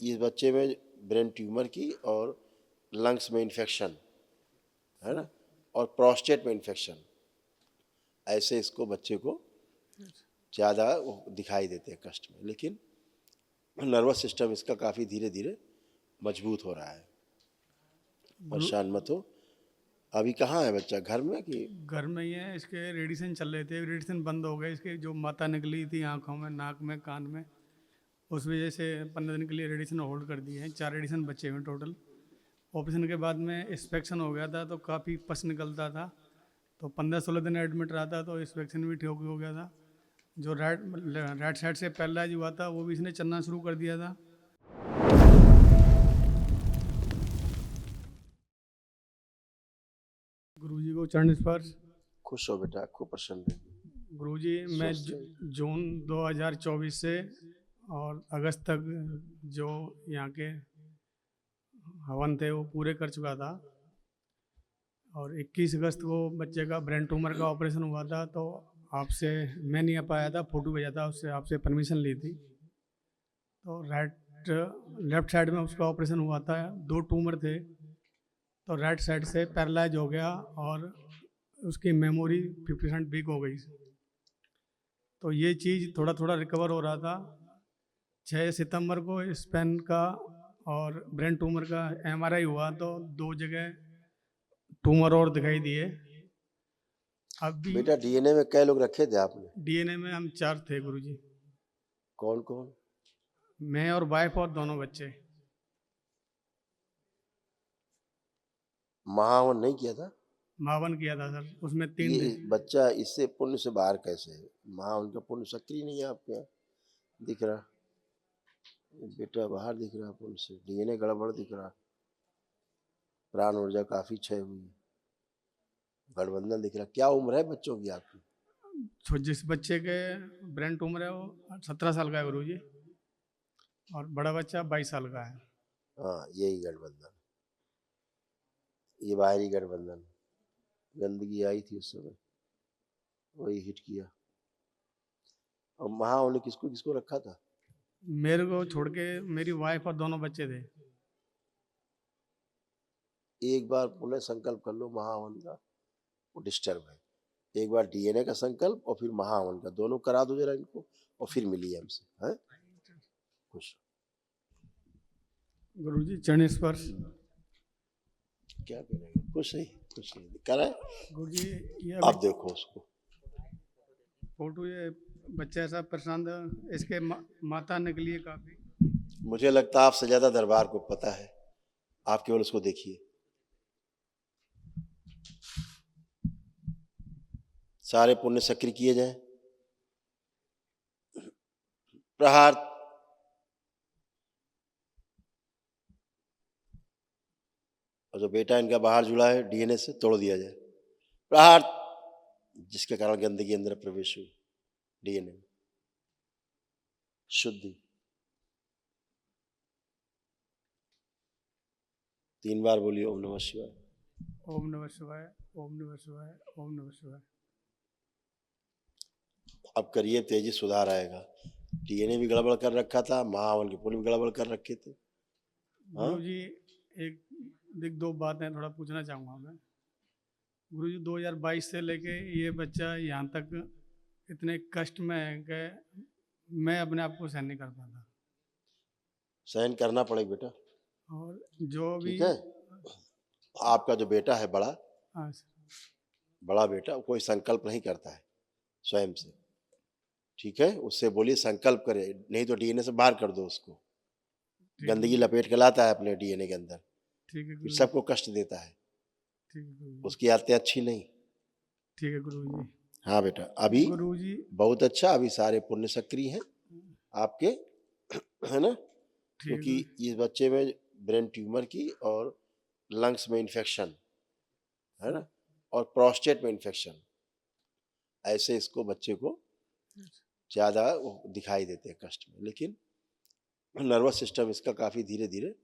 इस बच्चे में ब्रेन ट्यूमर की और लंग्स में इन्फेक्शन है ना, और प्रोस्टेट में इन्फेक्शन, ऐसे इसको बच्चे को ज़्यादा दिखाई देते हैं कष्ट में। लेकिन नर्वस सिस्टम इसका काफ़ी धीरे धीरे मजबूत हो रहा है। परेशान मत हो। अभी कहाँ है बच्चा, घर में कि? घर में ही है। इसके रेडिएशन चल रहे थे, रेडिएशन बंद हो गए। इसके जो माता निकली थी आँखों में, नाक में, कान में, उस वजह से 15 दिन के लिए रेडिएशन होल्ड कर दिए हैं। 4 रेडिएशन बचे हुए टोटल। ऑपरेशन के बाद में इंस्पेक्शन हो गया था तो काफ़ी पस निकलता था, तो 15-16 दिन एडमिट रहा था, तो इंस्पेक्शन भी ठीक हो गया था। जो राइट साइड से पैरालाइज हुआ था वो भी इसने चलना शुरू कर दिया था। गुरुजी को चरण स्पर्श। खुश हो बेटा, खूब प्रसन्न रहिए। गुरुजी, मैं स्वस्थ रहिए। जून 2024 से और अगस्त तक जो यहाँ के हवन थे वो पूरे कर चुका था, और 21 अगस्त को बच्चे का ब्रेन ट्यूमर का ऑपरेशन हुआ था। तो आपसे मैं नहीं आ पाया था, फ़ोटो भेजा था, उससे आपसे परमिशन ली थी। तो लेफ्ट साइड में उसका ऑपरेशन हुआ था, 2 ट्यूमर थे, तो राइट साइड से पैरालाइज हो गया और उसकी मेमोरी 50% वीक हो गई। तो ये चीज़ थोड़ा थोड़ा रिकवर हो रहा था। 6 सितंबर को स्पेन का और ब्रेन ट्यूमर का MRI हुआ, तो 2 जगह ट्यूमर और दिखाई दिए। अभी बेटा डीएनए में कै लोग रखे थे आपने? DNA में हम 4 थे गुरुजी। कौन कौन? मैं और वाइफ और दोनों बच्चे। महावन नहीं किया था? मावन किया था सर, उसमें 3 ये दिन। बच्चा इससे पुण्य से बाहर कैसे है? महावन का पुण्य सक्रिय नहीं है आपके यहाँ दिख रहा। ये बेटा बाहर दिख रहा पुण्य से, डीएनए गड़बड़ दिख रहा, प्राण ऊर्जा काफी क्षय हुई, गठबंधन दिख रहा। क्या उम्र है बच्चों की आपकी? जिस बच्चे के ब्रेन ट्यूमर है वो 17 साल का है गुरुजी, और बड़ा बच्चा 22 साल का है। हाँ यही गठबंधन, ये बाहरी गठबंधन, गंदगी आई थी उस समय, वही हिट किया। और महावन ने किसको किसको रखा था? मेरे को छोड़ के मेरी वाइफ और दोनों बच्चे थे। एक बार पुनः संकल्प कर लो महावन का, वो डिस्टर्ब है। एक बार डीएनए का संकल्प और फिर महावन का, दोनों करा दो जरा इनको, और फिर मिलिए हमसे। हैं खुश? गुरुजी चरण स्पर्श। क्या करेंगे, खुश नहीं? खुश नहीं कराए। गुरुजी ये आप अभी देखो उसको। फोटो, ये बच्चा ऐसा परेशान था, इसके माता निकली है काफी। मुझे लगता है आपसे ज्यादा दरबार को पता है, आप केवल उसको देखिए। सारे पुण्य सक्रिय किए जाएं। प्रहार। और जो बेटा इनका बाहर जुड़ा है डीएनए से, तोड़ दिया जाए। प्रहार, जिसके कारण गंदगी अंदर प्रवेश हुई डीएनए में। शुद्धि। 3 बार बोलिए ओम नमः शिवाय। ओम नमः शिवाय, ओम नमः शिवाय, ओम नमः शिवाय। अब करिए, तेजी सुधार आएगा। डीएनए भी गड़बड़ कर रखा था, महावन के पुण्य भी गड़बड़ कर रखे थे। हाँ गुरुजी एक 2 बातें थोड़ा पूछना चाहूँगा मैं। गुरुजी 2022 से लेके ये बच्चा यहाँ तक इतने कष्ट में है कि मैं अपने आप को सहन नहीं कर पाता, सहन करना पड़ेगा बेटा, और जो भी। ठीक है। आपका जो बेटा है बड़ा, हाँ सर। बड़ा बेटा कोई संकल्प नहीं करता है स्वयं से, ठीक है। उससे बोलिए संकल्प करे, नहीं तो डीएनए से बाहर कर दो उसको। ठीक है, गंदगी लपेट के लाता है अपने डीएनए के अंदर, ठीक है फिर गुरुजी। सबको कष्ट देता है। ठीक है गुरुजी। उसकी आदतें अच्छी नहीं। ठीक है गुरुजी। हाँ बेटा, अभी गुरुजी। बहुत अच्छा, अभी सारे पुण्य सक्रिय हैं आपके, है ना। ठीक है क्योंकि इस बच्चे में ब्रेन ट्यूमर की और लंग्स में इन्फेक्शन है ना, और प्रोस्टेट में इन्फेक्शन, ऐसे इसको बच्चे को ज़्यादा दिखाई देते हैं कष्ट में। लेकिन नर्वस सिस्टम इसका काफ़ी धीरे धीरे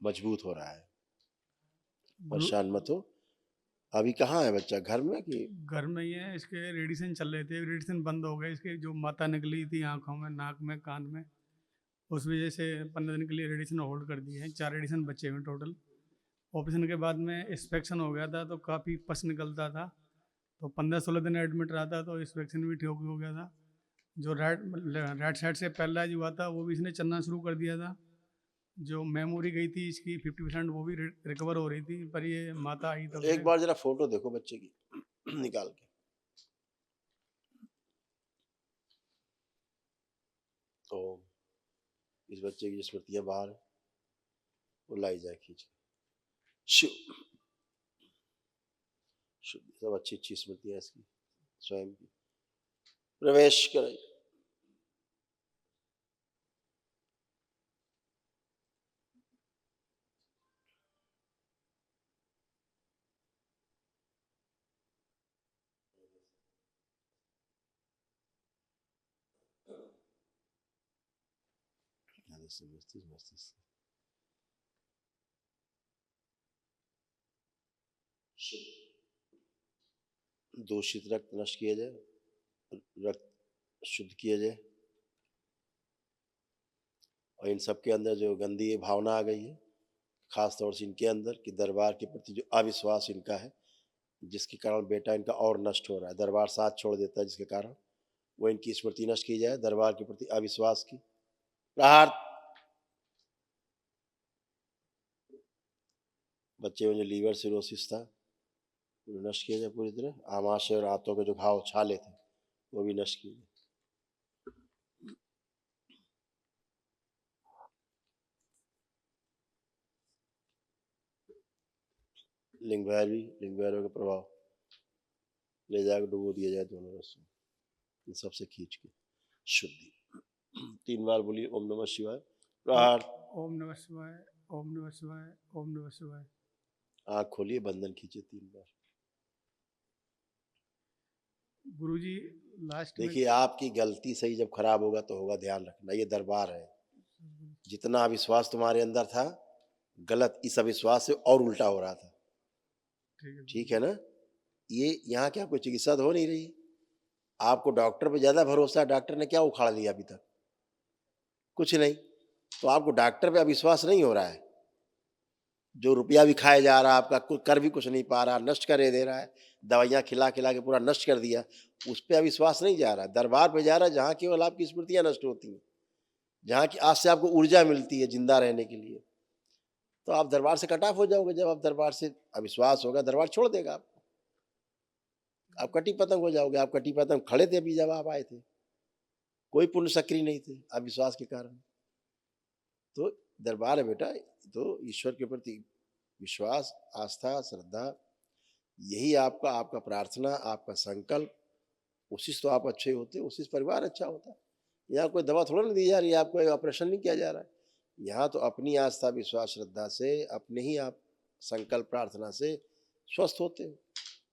मजबूत हो रहा है। गुरु परेशान मत हो। अभी कहाँ है बच्चा, घर में कि? घर में ही है। इसके रेडिएशन चल रहे थे, रेडिएशन बंद हो गए। इसके जो माता निकली थी आँखों में, नाक में, कान में, उस वजह से 15 दिन के लिए रेडिएशन होल्ड कर दिए हैं। 4 रेडिएशन बचे हुए टोटल। ऑपरेशन के बाद में इंस्पेक्शन हो गया था तो काफ़ी पस निकलता था, तो 15-16 दिन एडमिट रहा था, तो इंस्पेक्शन भी ठीक हो गया था। जो राइट साइड से पैरालाइज हुआ था वो भी इसने चलना शुरू कर दिया था। जो मेमोरी गई थी इसकी 50% वो भी रिकवर हो रही थी, पर ये माता आई तब एक से। बार जरा फोटो देखो बच्चे की निकाल के। तो इस बच्चे की स्मृतियां बाहर है, वो लाई जाए खींच के। शिव शिव, सब अच्छी अच्छी स्मृतियां इसकी स्वयं की। प्रवेश करें। मस्तिष्क मस्तिष्क दूषित रक्त नष्ट किया जाए, रक्त शुद्ध किया जाए, और इन सब के अंदर जो गंदी भावना आ गई है, खास तौर से इनके अंदर कि दरबार के प्रति जो अविश्वास इनका है, जिसके कारण बेटा इनका और नष्ट हो रहा है, दरबार साथ छोड़ देता है, जिसके कारण वो इनकी स्मृति नष्ट की जाए, दरबार के प्रति अविश्वास की। प्रहार। बच्चे में जो लीवर सिरोसिस था वो नष्ट किया जाए पूरी तरह। आमाशय और आंतों के जो घाव छाले थे वो भी नष्ट किए जाए। लिंग भैरवी का प्रभाव ले जाकर डुबो दिया जाए दोनों रस्सों, इन सबसे खींच के शुद्धि। 3 बार बोलिए ओम नमः शिवाय। प्रहार। ओम नमः शिवाय, ओम नमः शिवाय, ओम नमः शिवाय। आँख खोलिए, बंधन खींचे 3 बार। गुरुजी लास्ट में देखिए, आपकी गलती सही जब खराब होगा तो होगा, ध्यान रखना, ये दरबार है। जितना अविश्वास तुम्हारे अंदर था गलत, इस अविश्वास से और उल्टा हो रहा था। ठीक है ना? ये यहाँ क्या कोई चिकित्सा तो हो नहीं रही। आपको डॉक्टर पे ज्यादा भरोसा है, डॉक्टर ने क्या उखाड़ लिया अभी तक? कुछ नहीं। तो आपको डॉक्टर पे अविश्वास नहीं हो रहा है, जो रुपया भी खाया जा रहा है आपका, कुछ कर भी कुछ नहीं पा रहा, नष्ट करे दे रहा है, दवाइयाँ खिला खिला के पूरा नष्ट कर दिया, उस पर अविश्वास नहीं जा रहा है, दरबार पे जा रहा है जहाँ केवल आपकी स्मृतियाँ नष्ट होती हैं, जहाँ की आज से आपको ऊर्जा मिलती है जिंदा रहने के लिए। तो आप दरबार से कट ऑफ हो जाओगे। जब आप दरबार से अविश्वास होगा, दरबार छोड़ देगा आपको, आप कटी पतंग हो जाओगे। आप कटी पतंग खड़े थे अभी जब आप आए थे, कोई पुण्य सक्रिय नहीं थे अविश्वास के कारण। तो दरबार है बेटा, तो ईश्वर के प्रति विश्वास, आस्था, श्रद्धा, यही आपका आपका प्रार्थना, आपका संकल्प, उसी से तो आप अच्छे होते, उसी से परिवार अच्छा होता है। यहाँ कोई दवा थोड़ा ना दी जा रही है, आपको ऑपरेशन नहीं किया जा रहा है। यहाँ तो अपनी आस्था, विश्वास, श्रद्धा से, अपने ही आप संकल्प प्रार्थना से स्वस्थ होते हो।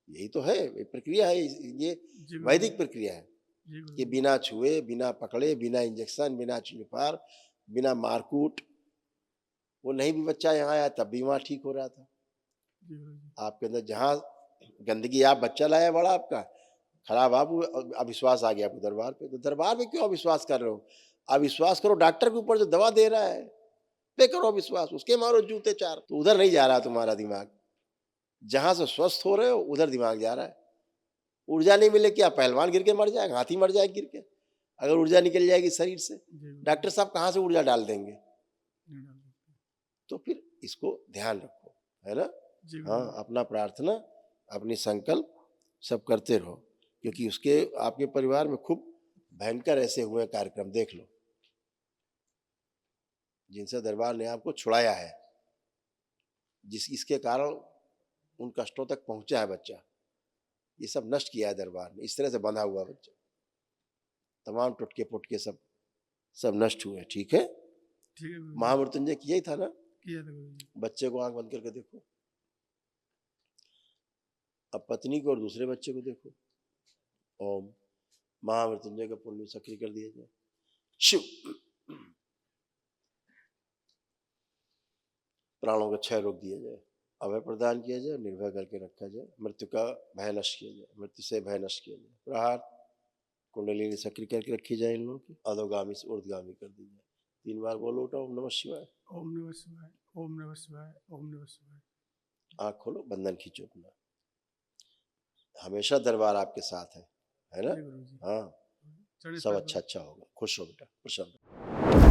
यही तो है, ये प्रक्रिया है, ये वैदिक प्रक्रिया है कि बिना छुए, बिना पकड़े, बिना इंजेक्शन, बिना चुनिपार, बिना मारकूट। वो नहीं भी बच्चा यहाँ आया तब भी वहाँ ठीक हो रहा था। आपके अंदर जहाँ गंदगी आप बच्चा लाया बड़ा आपका खराब, आप अविश्वास आ गया आपको दरबार पे। तो दरबार में क्यों अविश्वास कर रहे हो? अविश्वास करो डॉक्टर के ऊपर जो दवा दे रहा है, पे करो विश्वास, उसके मारो जूते 4। तो उधर नहीं जा रहा तुम्हारा दिमाग, जहां से स्वस्थ हो रहे हो उधर दिमाग जा रहा है। ऊर्जा नहीं मिले, क्या पहलवान गिर के मर जाएगा, हाथी मर जाएगा गिर के? अगर ऊर्जा निकल जाएगी शरीर से, डॉक्टर साहब कहाँ से ऊर्जा डाल देंगे? तो फिर इसको ध्यान रखो, है ना? हाँ, अपना प्रार्थना, अपनी संकल्प सब करते रहो, क्योंकि उसके आपके परिवार में खूब भयंकर ऐसे हुए कार्यक्रम देख लो, जिनसे दरबार ने आपको छुड़ाया है, इसके कारण उन कष्टों तक पहुंचा है बच्चा। ये सब नष्ट किया है दरबार ने, इस तरह से बंधा हुआ बच्चा, तमाम टुटके पुटके सब सब नष्ट हुए। ठीक है, महामृत्युंजय किया ही था ना? किया था। बच्चे को आंख बंद करके देखो, अब पत्नी को और दूसरे बच्चे को देखो। ओम महामृत्युंजय का पुण्य सक्रिय कर दिया जाए। शिव, प्राणों का क्षय रोक दिया जाए, अभय प्रदान किया जाए, निर्भय करके रखा जाए, मृत्यु का भय नष्ट किया जाए, मृत्यु से भय नष्ट किया जाए। प्रहार कुंडलिनी सक्रिय करके रखी जाए, इन लोगों की अधोगामी से ऊर्ध्वगामी कर दी जाए। 3 बार बोलो उठा ओम नमः शिवाय। ओम नमः शिवाय, ओम नमः शिवाय, ओम नमः शिवाय। आँख खोलो, बंधन खींचो अपना। हमेशा दरबार आपके साथ है ना? जी गुरु जी। हाँ, चरण सब स्पर्श अच्छा करो। अच्छा होगा। खुश हो बेटा, प्रसन्न हो।